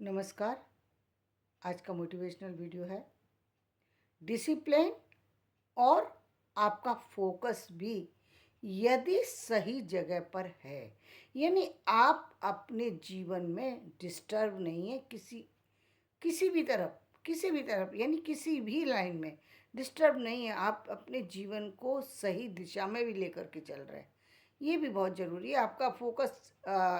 नमस्कार। आज का मोटिवेशनल वीडियो है डिसिप्लिन और आपका फोकस भी यदि सही जगह पर है, यानी आप अपने जीवन में डिस्टर्ब नहीं है किसी भी तरफ यानी किसी भी लाइन में डिस्टर्ब नहीं है। आप अपने जीवन को सही दिशा में भी लेकर के चल रहे हैं, ये भी बहुत ज़रूरी है। आपका फोकस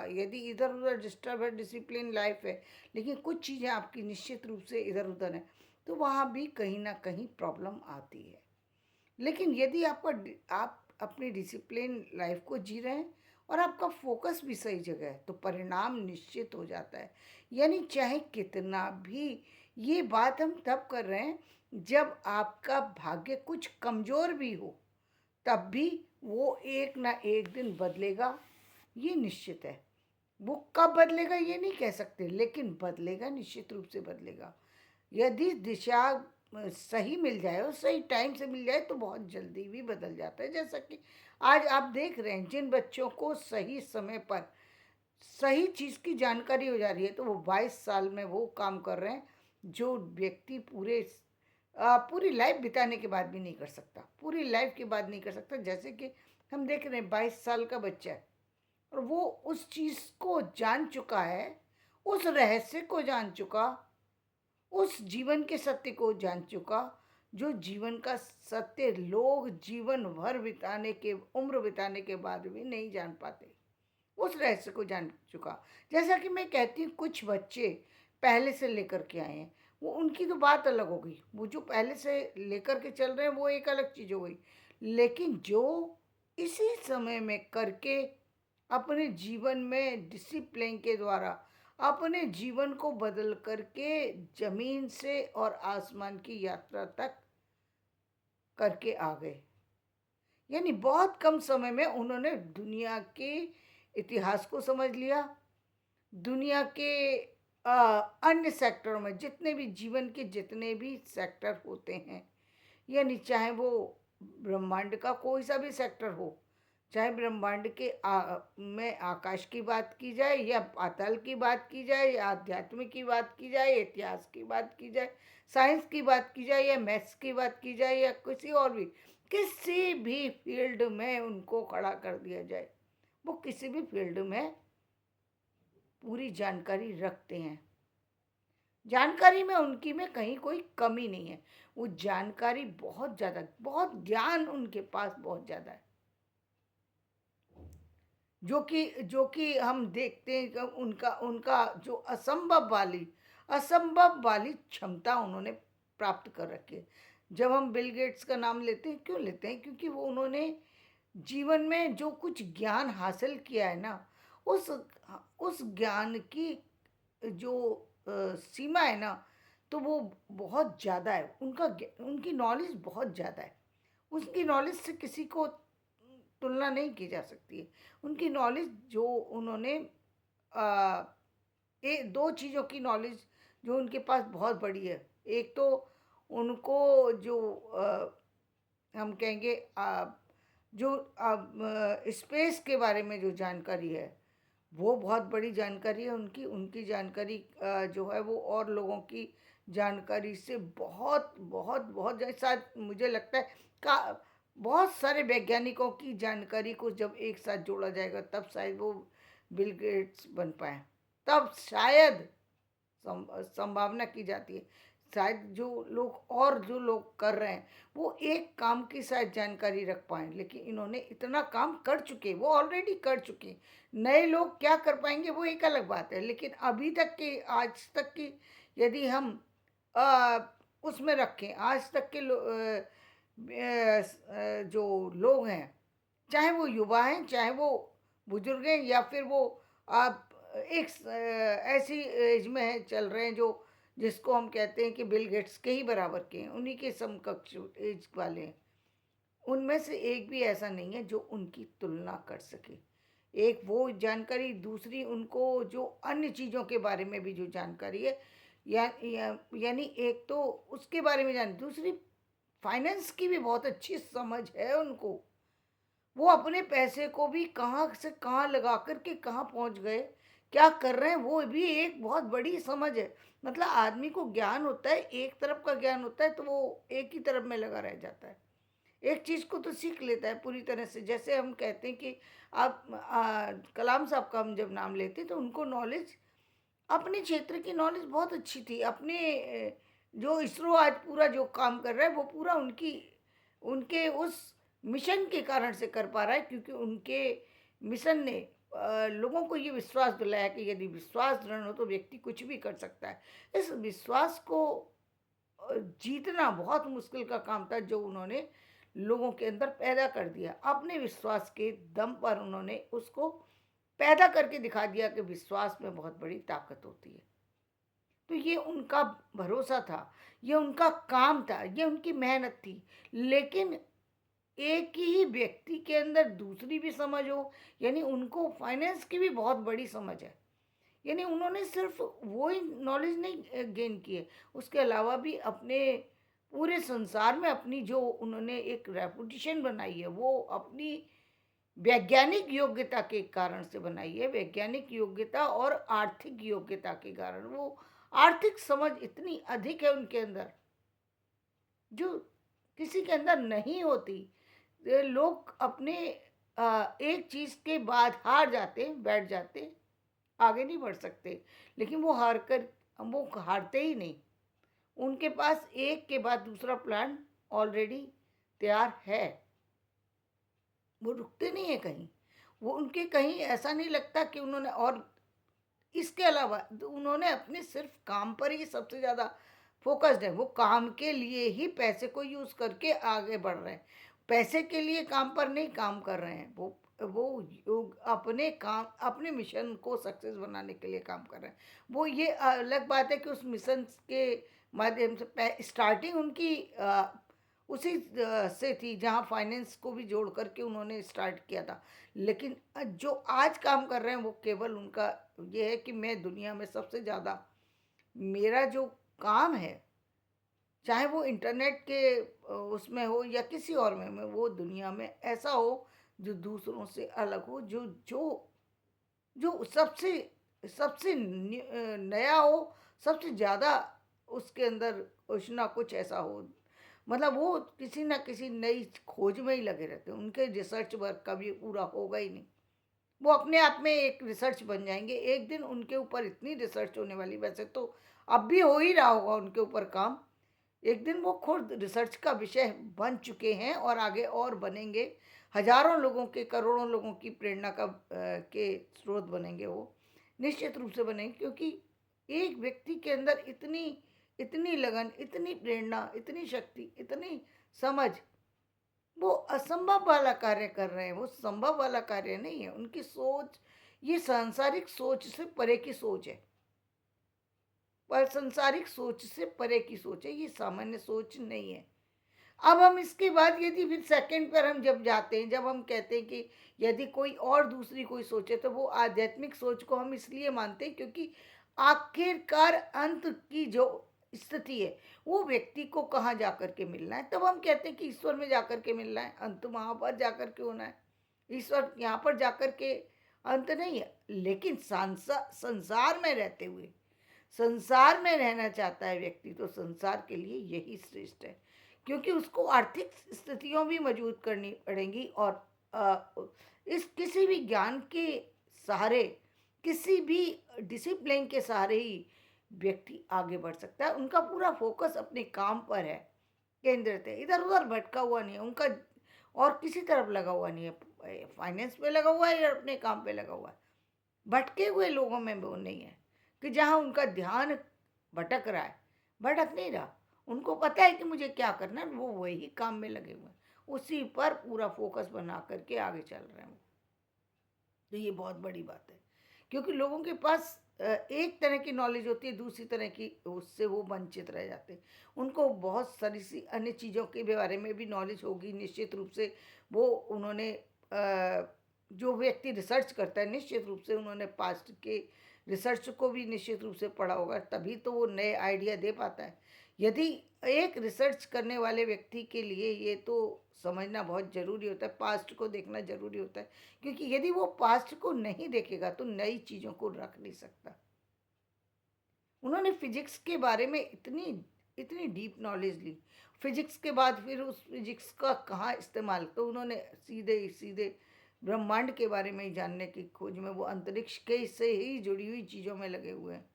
यदि इधर उधर डिस्टर्ब है, डिसिप्लिन लाइफ है लेकिन कुछ चीज़ें आपकी निश्चित रूप से इधर उधर हैं, तो वहाँ भी कहीं ना कहीं प्रॉब्लम आती है। लेकिन यदि आप अपनी डिसिप्लिन लाइफ को जी रहे हैं और आपका फोकस भी सही जगह है, तो परिणाम निश्चित हो जाता है। यानी चाहे कितना भी, ये बात हम तब कर रहे हैं जब आपका भाग्य कुछ कमज़ोर भी हो, तब भी वो एक ना एक दिन बदलेगा, ये निश्चित है। वो कब बदलेगा ये नहीं कह सकते, लेकिन बदलेगा, निश्चित रूप से बदलेगा। यदि दिशा सही मिल जाए और सही टाइम से मिल जाए तो बहुत जल्दी भी बदल जाता है। जैसा कि आज आप देख रहे हैं, जिन बच्चों को सही समय पर सही चीज़ की जानकारी हो जा रही है, तो वो 22 साल में वो काम कर रहे हैं जो व्यक्ति पूरी लाइफ बिताने के बाद भी नहीं कर सकता, पूरी लाइफ के बाद नहीं कर सकता। जैसे कि हम देख रहे हैं 22 साल का बच्चा है और वो उस चीज़ को जान चुका है, उस रहस्य को जान चुका, उस जीवन के सत्य को जान चुका, जो जीवन का सत्य लोग जीवन भर उम्र बिताने के बाद भी नहीं जान पाते, उस रहस्य को जान चुका। जैसा कि मैं कहती हूँ, कुछ बच्चे पहले से लेकर के आए हैं, वो उनकी तो बात अलग हो गई, वो जो पहले से लेकर के चल रहे हैं वो एक अलग चीज़ हो गई। लेकिन जो इसी समय में करके अपने जीवन में डिसिप्लिन के द्वारा अपने जीवन को बदल करके जमीन से और आसमान की यात्रा तक करके आ गए, यानी बहुत कम समय में उन्होंने दुनिया के इतिहास को समझ लिया। दुनिया के अन्य सेक्टरों में जितने भी जीवन के जितने भी सेक्टर होते हैं, यानी चाहे वो ब्रह्मांड का कोई सा भी सेक्टर हो, चाहे ब्रह्मांड के में आकाश की बात की जाए या पाताल की बात की जाए या आध्यात्म की बात की जाए, इतिहास की बात की जाए, साइंस की बात की जाए या मैथ्स की बात की जाए या किसी और भी, किसी भी फील्ड में उनको खड़ा कर दिया जाए, वो किसी भी फील्ड में पूरी जानकारी रखते हैं। जानकारी में उनकी में कहीं कोई कमी नहीं है, वो जानकारी बहुत ज़्यादा, बहुत ज्ञान उनके पास बहुत ज़्यादा है, जो कि हम देखते हैं कि उनका उनका जो असंभव वाली क्षमता उन्होंने प्राप्त कर रखी है। जब हम बिल गेट्स का नाम लेते हैं, क्यों लेते हैं? क्योंकि वो उन्होंने जीवन में जो कुछ ज्ञान हासिल किया है ना, उस ज्ञान की जो सीमा है ना, तो वो बहुत ज़्यादा है। उनकी नॉलेज बहुत ज़्यादा है, उसकी नॉलेज से किसी को तुलना नहीं की जा सकती है। उनकी नॉलेज जो उन्होंने आ, दो चीज़ों की नॉलेज जो उनके पास बहुत बड़ी है। एक तो उनको जो हम कहेंगे जो स्पेस के बारे में जो जानकारी है, वो बहुत बड़ी जानकारी है उनकी। उनकी जानकारी जो है वो और लोगों की जानकारी से बहुत बहुत बहुत शायद मुझे लगता है का बहुत सारे वैज्ञानिकों की जानकारी को जब एक साथ जोड़ा जाएगा तब शायद वो बिल गेट्स बन पाए, तब शायद संभावना की जाती है। शायद जो लोग कर रहे हैं वो एक काम की शायद जानकारी रख पाए, लेकिन इन्होंने इतना काम कर चुके, वो ऑलरेडी कर चुके। नए लोग क्या कर पाएंगे वो एक अलग बात है, लेकिन अभी तक की, आज तक की यदि हम आ, उसमें रखें, आज तक के जो लोग हैं, चाहे वो युवा हैं, चाहे वो बुजुर्ग हैं, या फिर वो आप एक ऐसी एज में है चल रहे हैं जो जिसको हम कहते हैं कि बिल गेट्स के ही बराबर के हैं, उन्हीं के समकक्ष एज वाले हैं, उनमें से एक भी ऐसा नहीं है जो उनकी तुलना कर सके। एक वो जानकारी, दूसरी उनको जो अन्य चीज़ों के बारे में भी जो जानकारी है, यानी एक तो उसके बारे में जान, दूसरी फाइनेंस की भी बहुत अच्छी समझ है उनको। वो अपने पैसे को भी कहाँ से कहाँ लगा कर के कहाँ पहुँच गए, क्या कर रहे हैं, वो भी एक बहुत बड़ी समझ है। मतलब आदमी को ज्ञान होता है, एक तरफ का ज्ञान होता है तो वो एक ही तरफ में लगा रह जाता है। एक चीज़ को तो सीख लेता है पूरी तरह से। जैसे हम कहते हैं कि आप कलाम साहब का हम जब नाम लेते हैं तो उनको नॉलेज, अपने क्षेत्र की नॉलेज बहुत अच्छी थी। अपने जो इसरो आज पूरा जो काम कर रहा है वो पूरा उनकी उनके उस मिशन के कारण से कर पा रहा है, क्योंकि उनके मिशन ने लोगों को ये विश्वास दिलाया कि यदि विश्वास दृढ़ हो तो व्यक्ति कुछ भी कर सकता है। इस विश्वास को जीतना बहुत मुश्किल का काम था, जो उन्होंने लोगों के अंदर पैदा कर दिया। अपने विश्वास के दम पर उन्होंने उसको पैदा करके दिखा दिया कि विश्वास में बहुत बड़ी ताकत होती है। तो ये उनका भरोसा था, ये उनका काम था, ये उनकी मेहनत थी। लेकिन एक ही व्यक्ति के अंदर दूसरी भी समझ हो, यानी उनको फाइनेंस की भी बहुत बड़ी समझ है। यानी उन्होंने सिर्फ वो ही नॉलेज नहीं गेन की है, उसके अलावा भी अपने पूरे संसार में अपनी जो उन्होंने एक रेपुटेशन बनाई है, वो अपनी वैज्ञानिक योग्यता के कारण से बनाई है। वैज्ञानिक योग्यता और आर्थिक योग्यता के कारण, वो आर्थिक समझ इतनी अधिक है उनके अंदर, जो किसी के अंदर नहीं होती। लोग अपने एक चीज़ के बाद हार जाते, बैठ जाते, आगे नहीं बढ़ सकते। लेकिन वो हार कर, वो हारते ही नहीं। उनके पास एक के बाद दूसरा प्लान ऑलरेडी तैयार है। वो रुकते नहीं है कहीं। वो उनके कहीं ऐसा नहीं लगता कि उन्होंने, और इसके अलावा उन्होंने अपने सिर्फ काम पर ही सबसे ज़्यादा फोकस्ड है। वो काम के लिए ही पैसे को यूज़ करके आगे बढ़ रहे हैं। पैसे के लिए काम पर नहीं काम कर रहे हैं। अपने काम, अपने मिशन को सक्सेस बनाने के लिए काम कर रहे हैं। वो ये अलग बात है कि उस मिशन के माध्यम से स्टार्टिंग उनकी उसी से थी जहाँ फाइनेंस को भी जोड़ करके उन्होंने स्टार्ट किया था। लेकिन जो आज काम कर रहे हैं वो केवल उनका ये है कि मैं दुनिया में सबसे ज़्यादा, मेरा जो काम है, चाहे वो इंटरनेट के उसमें हो या किसी और में वो दुनिया में ऐसा हो जो दूसरों से अलग हो, जो जो जो सबसे सबसे नया हो, सबसे ज़्यादा उसके अंदर कुछ ना कुछ ऐसा हो। मतलब वो किसी ना किसी नई खोज में ही लगे रहते हैं। उनके रिसर्च वर्क कभी पूरा होगा ही नहीं। वो अपने आप में एक रिसर्च बन जाएंगे। एक दिन उनके ऊपर इतनी रिसर्च होने वाली, वैसे तो अब भी हो ही रहा होगा उनके ऊपर काम। एक दिन वो खुद रिसर्च का विषय बन चुके हैं और आगे और बनेंगे। हजारों लोगों के, करोड़ों लोगों की प्रेरणा का के स्रोत बनेंगे वो, निश्चित रूप से बनेंगे। क्योंकि एक व्यक्ति के अंदर इतनी इतनी लगन, इतनी प्रेरणा, इतनी शक्ति, इतनी समझ, वो असंभव वाला कार्य कर रहे हैं। वो संभव वाला कार्य नहीं है। उनकी सोच ये सांसारिक सोच से परे की सोच है। पर सांसारिक सोच से परे की सोच है, ये सामान्य सोच नहीं है। अब हम इसके बाद यदि फिर सेकंड पर हम जब जाते हैं, जब हम कहते हैं कि यदि कोई और दूसरी कोई सोचे, तो वो आध्यात्मिक सोच को हम इसलिए मानते हैं क्योंकि आखिरकार अंत की जो स्थिति है, वो व्यक्ति को कहाँ जाकर के मिलना है। तब हम कहते हैं कि ईश्वर में जाकर के मिलना है, अंत वहाँ पर जाकर के होना है। ईश्वर यहाँ पर जाकर के अंत नहीं है। लेकिन संसार में रहते हुए, संसार में रहना चाहता है व्यक्ति, तो संसार के लिए यही श्रेष्ठ है। क्योंकि उसको आर्थिक स्थितियों भी मजबूत करनी पड़ेंगी, और इस किसी भी ज्ञान के सहारे, किसी भी डिसिप्लिन के सहारे ही व्यक्ति आगे बढ़ सकता है। उनका पूरा फोकस अपने काम पर है, केंद्रित है, इधर उधर भटका हुआ नहीं है उनका, और किसी तरफ लगा हुआ नहीं है। फाइनेंस पे लगा हुआ है या अपने काम पे लगा हुआ है। भटके हुए लोगों में वो नहीं है कि जहाँ उनका ध्यान भटक रहा है। भटक नहीं रहा, उनको पता है कि मुझे क्या करना है, वो वही काम में लगे हुए हैं, उसी पर पूरा फोकस बना करके आगे चल रहे हैं। तो ये बहुत बड़ी बात है। क्योंकि लोगों के पास एक तरह की नॉलेज होती है, दूसरी तरह की उससे वो वंचित रह जाते हैं। उनको बहुत सारी सी अन्य चीज़ों के बारे में भी नॉलेज होगी निश्चित रूप से। वो उन्होंने जो व्यक्ति रिसर्च करता है, निश्चित रूप से उन्होंने पास्ट के रिसर्च को भी निश्चित रूप से पढ़ा होगा, तभी तो वो नए आइडिया दे पाता है। यदि एक रिसर्च करने वाले व्यक्ति के लिए ये तो समझना बहुत ज़रूरी होता है, पास्ट को देखना ज़रूरी होता है, क्योंकि यदि वो पास्ट को नहीं देखेगा तो नई चीज़ों को रख नहीं सकता। उन्होंने फिजिक्स के बारे में इतनी इतनी डीप नॉलेज ली, फिजिक्स के बाद फिर उस फिजिक्स का कहाँ इस्तेमाल, तो उन्होंने सीधे सीधे ब्रह्मांड के बारे में ही जानने की खोज में, वो अंतरिक्ष के से ही जुड़ी हुई चीज़ों में लगे हुए हैं,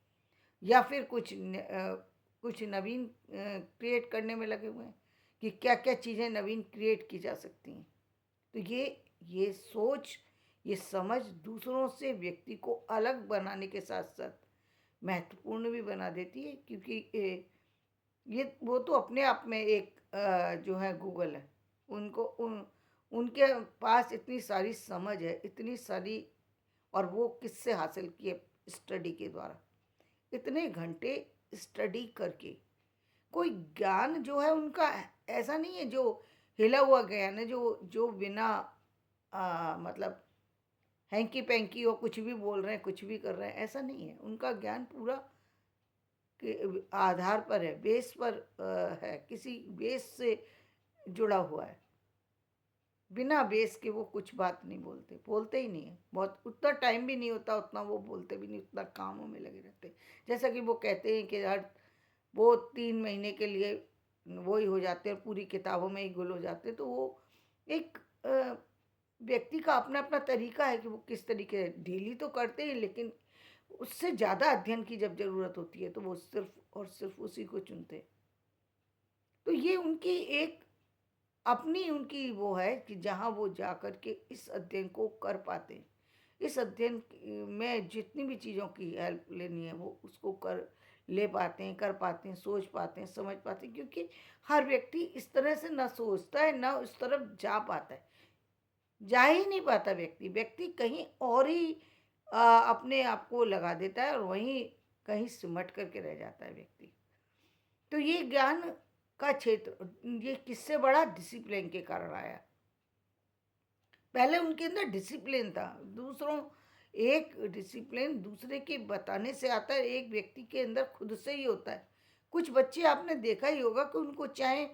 या फिर कुछ नवीन क्रिएट करने में लगे हुए हैं कि क्या क्या चीज़ें नवीन क्रिएट की जा सकती हैं। तो ये सोच, ये समझ दूसरों से व्यक्ति को अलग बनाने के साथ साथ महत्वपूर्ण भी बना देती है, क्योंकि ये वो तो अपने आप में एक जो है गूगल है, उनके पास इतनी सारी समझ है, इतनी सारी, और वो किससे हासिल किए? स्टडी के द्वारा, इतने घंटे स्टडी करके। कोई ज्ञान जो है उनका ऐसा नहीं है जो हिला हुआ ज्ञान है, जो जो बिना मतलब हैंकी पैंकी और कुछ भी बोल रहे हैं, कुछ भी कर रहे हैं, ऐसा नहीं है। उनका ज्ञान पूरा के आधार पर है, बेस पर है, किसी बेस से जुड़ा हुआ है। बिना बेस के वो कुछ बात नहीं बोलते, बोलते ही नहीं है। बहुत उतना टाइम भी नहीं होता, उतना वो बोलते भी नहीं, उतना कामों में लगे रहते। जैसा कि वो कहते हैं कि हर वो 3 महीने के लिए वो ही हो जाते हैं, पूरी किताबों में ही गुल हो जाते हैं। तो वो एक व्यक्ति का अपना अपना तरीका है कि वो किस तरीके से डेली तो करते हैं, लेकिन उससे ज़्यादा अध्ययन की जब ज़रूरत होती है तो वो सिर्फ और सिर्फ उसी को चुनते। तो ये उनकी एक अपनी उनकी वो है कि जहाँ वो जा कर के इस अध्ययन को कर पाते हैं। इस अध्ययन में जितनी भी चीज़ों की हेल्प लेनी है वो उसको कर ले पाते हैं, कर पाते हैं, सोच पाते हैं, समझ पाते हैं, क्योंकि हर व्यक्ति इस तरह से ना सोचता है, ना उस तरफ जा पाता है। जा ही नहीं पाता व्यक्ति, व्यक्ति कहीं और ही अपने आप को लगा देता है और वहीं कहीं सिमट करके रह जाता है व्यक्ति। तो ये ज्ञान का क्षेत्र ये किससे बड़ा? डिसिप्लिन के कारण आया। पहले उनके अंदर डिसिप्लिन था, दूसरों एक डिसिप्लिन दूसरे के बताने से आता है, एक व्यक्ति के अंदर खुद से ही होता है। कुछ बच्चे आपने देखा ही होगा कि उनको चाहे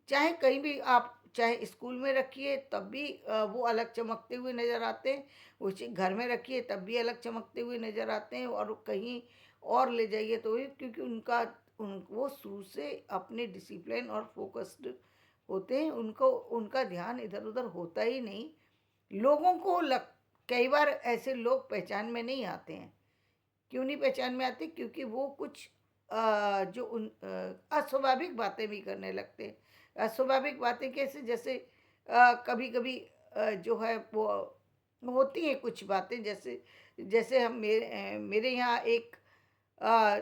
चाहे कहीं भी आप चाहे स्कूल में रखिए तब भी वो अलग चमकते हुए नज़र आते हैं, उसी घर में रखिए तब भी अलग चमकते हुए नज़र आते हैं, और कहीं और ले जाइए तो भी, क्योंकि वो शुरू से अपने डिसिप्लिन और फोकस्ड होते हैं, उनको उनका ध्यान इधर उधर होता ही नहीं। लोगों को कई बार ऐसे लोग पहचान में नहीं आते हैं। क्यों नहीं पहचान में आते? क्योंकि वो कुछ जो अस्वाभाविक बातें भी करने लगते हैं। अस्वाभाविक बातें कैसे? जैसे कभी कभी जो है वो होती हैं कुछ बातें, जैसे जैसे मेरे यहाँ एक अ,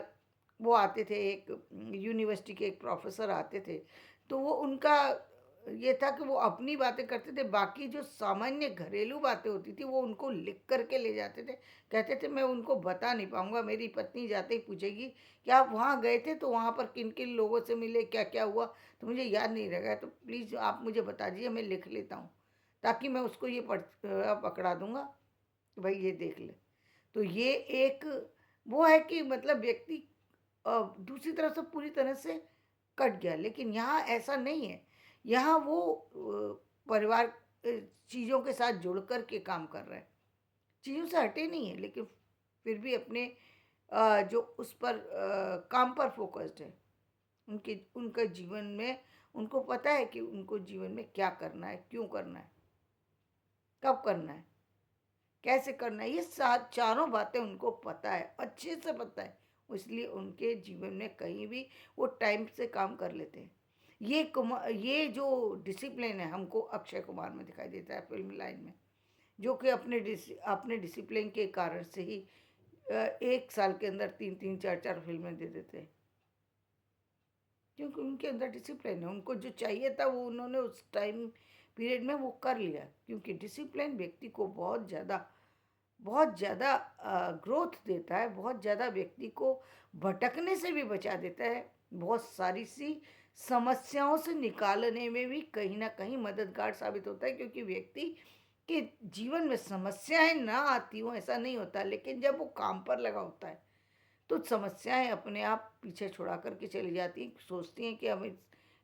वो आते थे, एक यूनिवर्सिटी के एक प्रोफेसर आते थे। तो वो उनका ये था कि वो अपनी बातें करते थे, बाकी जो सामान्य घरेलू बातें होती थी वो उनको लिख करके ले जाते थे। कहते थे मैं उनको बता नहीं पाऊंगा, मेरी पत्नी जाते ही पूछेगी कि आप वहाँ गए थे तो वहाँ पर किन किन लोगों से मिले, क्या क्या हुआ, तो मुझे याद नहीं रहेगा, तो प्लीज़ आप मुझे बता दीजिए, मैं लिख लेता हूँ, ताकि मैं उसको ये पकड़ा दूंगा कि भाई ये देख ले। तो ये एक वो है कि मतलब व्यक्ति दूसरी तरफ से पूरी तरह से कट गया, लेकिन यहाँ ऐसा नहीं है। यहाँ वो परिवार चीज़ों के साथ जुड़ कर के काम कर रहे हैं, चीज़ों से हटे नहीं है, लेकिन फिर भी अपने जो उस पर काम पर फोकस्ड है। उनके उनका जीवन में उनको पता है कि उनको जीवन में क्या करना है, क्यों करना है, कब करना है, कैसे करना है, ये सात चारों बातें उनको पता है, अच्छे से पता है। इसलिए उनके जीवन में कहीं भी वो टाइम से काम कर लेते हैं। ये जो डिसिप्लिन है हमको अक्षय कुमार में दिखाई देता है फिल्म लाइन में, जो कि अपने डिसिप्लिन के कारण से ही 1 साल के अंदर 3-3 4-4 फिल्में दे देते हैं, क्योंकि उनके अंदर डिसिप्लिन है। उनको जो चाहिए था वो उन्होंने उस टाइम पीरियड में वो कर लिया, क्योंकि डिसिप्लिन व्यक्ति को बहुत ज़्यादा ग्रोथ देता है, बहुत ज़्यादा व्यक्ति को भटकने से भी बचा देता है, बहुत सारी सी समस्याओं से निकालने में भी कहीं ना कहीं मददगार साबित होता है, क्योंकि व्यक्ति कि जीवन में समस्याएँ ना आती हों, ऐसा नहीं होता, लेकिन जब वो काम पर लगा होता है, तो समस्याएँ अपने आप पीछे छुड़ा कर के चली जाती हैं। सोचती हैं कि हम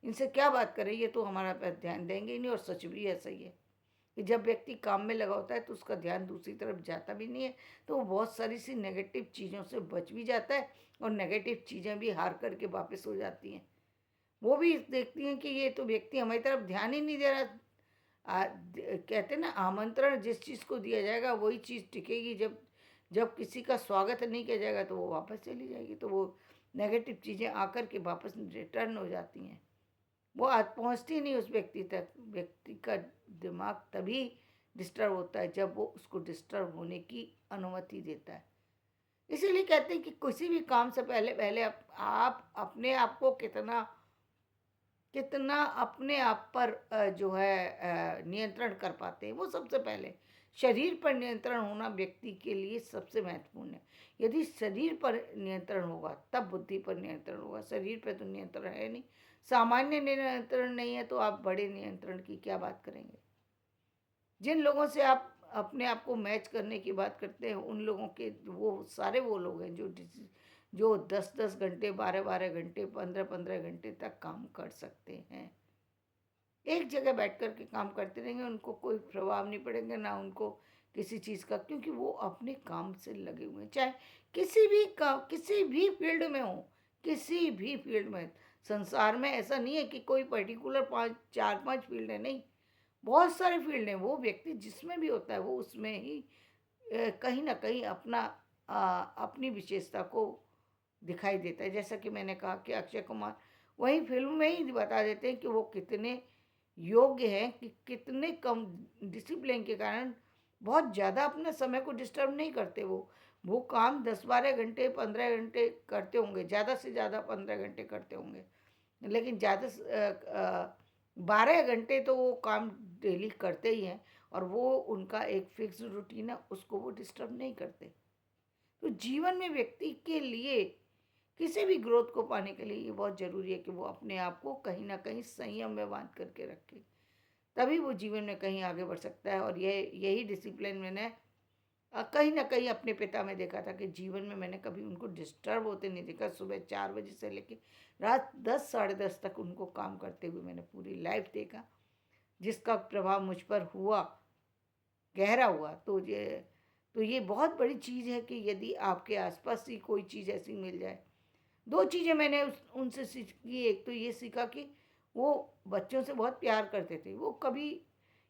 इनसे क्या बात करें, ये तो हमारा पे ध्यान देंगे ही नहीं, और सच भी ऐसा ही है कि जब व्यक्ति काम में लगा होता है, तो उसका ध्यान दूसरी तरफ जाता भी नहीं है, तो वो बहुत सारी सी नेगेटिव चीज़ों से बच भी जाता है, और नेगेटिव चीज़ें भी हार कर के वापस हो जाती हैं। वो भी देखती हैं कि ये तो व्यक्ति हमारी तरफ ध्यान ही नहीं दे रहा। कहते हैं ना, आमंत्रण जिस चीज़ को दिया जाएगा वही चीज़ टिकेगी। जब जब किसी का स्वागत नहीं किया जाएगा तो वो वापस चली जाएगी, तो वो नेगेटिव चीज़ें आकर के वापस रिटर्न हो जाती हैं। वो आज पहुंचती नहीं उस व्यक्ति तक। व्यक्ति का दिमाग तभी डिस्टर्ब होता है जब वो उसको डिस्टर्ब होने की अनुमति देता है। इसीलिए कहते हैं कि किसी भी काम से पहले पहले आप अपने आप को कितना कितना अपने आप पर जो है नियंत्रण कर पाते हैं, वो सबसे पहले। शरीर पर नियंत्रण होना व्यक्ति के लिए सबसे महत्वपूर्ण है। यदि शरीर पर नियंत्रण होगा तब बुद्धि पर नियंत्रण होगा। शरीर पर तो नियंत्रण है नहीं, सामान्य नियंत्रण नहीं है, तो आप बड़े नियंत्रण की क्या बात करेंगे। जिन लोगों से आप अपने आप को मैच करने की बात करते हैं, उन लोगों के वो सारे वो लोग हैं जो 10-10 घंटे, 12-12 घंटे, 15-15 घंटे तक काम कर सकते हैं। एक जगह बैठ कर के काम करते रहेंगे, उनको कोई प्रभाव नहीं पड़ेगा, ना उनको किसी चीज़ का, क्योंकि वो अपने काम से लगे हुए हैं। चाहे किसी भी फील्ड में हो, किसी भी फील्ड में। संसार में ऐसा नहीं है कि कोई पर्टिकुलर 4-5 फील्ड है, नहीं। बहुत सारे फील्ड हैं। वो व्यक्ति जिसमें भी होता है वो उसमें ही कहीं न कहीं अपनी विशेषता को दिखाई देता है। जैसा कि मैंने कहा कि अक्षय कुमार वही फ़िल्म में ही बता देते हैं कि वो कितने योग्य हैं, कि कितने कम डिसिप्लिन के कारण बहुत ज़्यादा अपने समय को डिस्टर्ब नहीं करते वो। वो काम 10-12 घंटे, 15 घंटे करते होंगे, ज़्यादा से ज़्यादा 15 घंटे करते होंगे। लेकिन 12 घंटे तो वो काम डेली करते ही हैं, और वो उनका एक फिक्स रूटीन है, उसको वो डिस्टर्ब नहीं करते। तो जीवन में व्यक्ति के लिए किसी भी ग्रोथ को पाने के लिए ये बहुत ज़रूरी है कि वो अपने आप को कहीं न कहीं संयम में बांध करके रखे। तभी वो जीवन में कहीं आगे बढ़ सकता है। और यही डिसिप्लिन मैंने कहीं न कहीं अपने पिता में देखा था, कि जीवन में मैंने कभी उनको डिस्टर्ब होते नहीं देखा। सुबह 4 बजे से लेके रात 10 साढ़े 10 तक उनको काम करते हुए मैंने पूरी लाइफ देखा, जिसका प्रभाव मुझ पर हुआ, गहरा हुआ। तो ये बहुत बड़ी चीज़ है कि यदि आपके आस-पास ही कोई चीज़ ऐसी मिल जाए। 2 चीज़ें मैंने उनसे सीखी। एक तो ये सीखा कि वो बच्चों से बहुत प्यार करते थे। वो कभी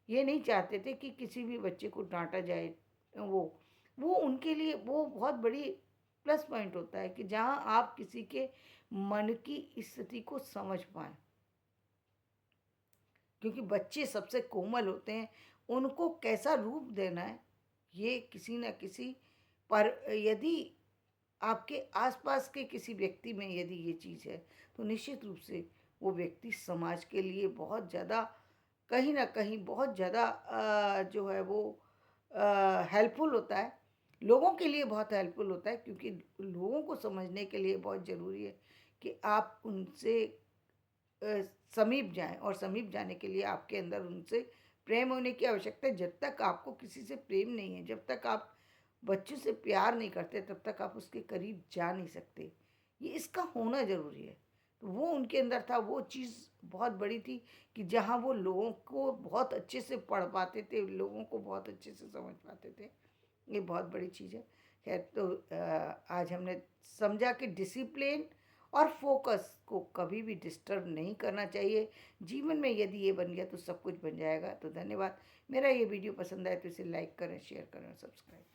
ये नहीं चाहते थे कि किसी भी बच्चे को डाँटा जाए। वो वो उनके लिए वो बहुत बड़ी प्लस पॉइंट होता है, कि जहाँ आप किसी के मन की स्थिति को समझ पाएँ। क्योंकि बच्चे सबसे कोमल होते हैं, उनको कैसा रूप देना है, ये किसी न किसी पर यदि आपके आसपास के किसी व्यक्ति में यदि ये चीज़ है, तो निश्चित रूप से वो व्यक्ति समाज के लिए बहुत ज़्यादा, कहीं न कहीं बहुत ज़्यादा जो है वो हेल्पफुल होता है। लोगों के लिए बहुत हेल्पफुल होता है, क्योंकि लोगों को समझने के लिए बहुत ज़रूरी है कि आप उनसे अ, समीप जाएँ, और समीप जाने के लिए आपके अंदर उनसे प्रेम होने की आवश्यकता है। जब तक आपको किसी से प्रेम नहीं है, जब तक आप बच्चों से प्यार नहीं करते, तब तक आप उसके करीब जा नहीं सकते। ये इसका होना ज़रूरी है। तो वो उनके अंदर था, वो चीज़ बहुत बड़ी थी, कि जहाँ वो लोगों को बहुत अच्छे से पढ़ पाते थे, लोगों को बहुत अच्छे से समझ पाते थे। ये बहुत बड़ी चीज़ है। ख़ैर, तो आज हमने समझा कि डिसिप्लिन और फ़ोकस को कभी भी डिस्टर्ब नहीं करना चाहिए। जीवन में यदि ये बन गया तो सब कुछ बन जाएगा। तो धन्यवाद। मेरा ये वीडियो पसंद आए तो इसे लाइक करें, शेयर करें और सब्सक्राइब करें।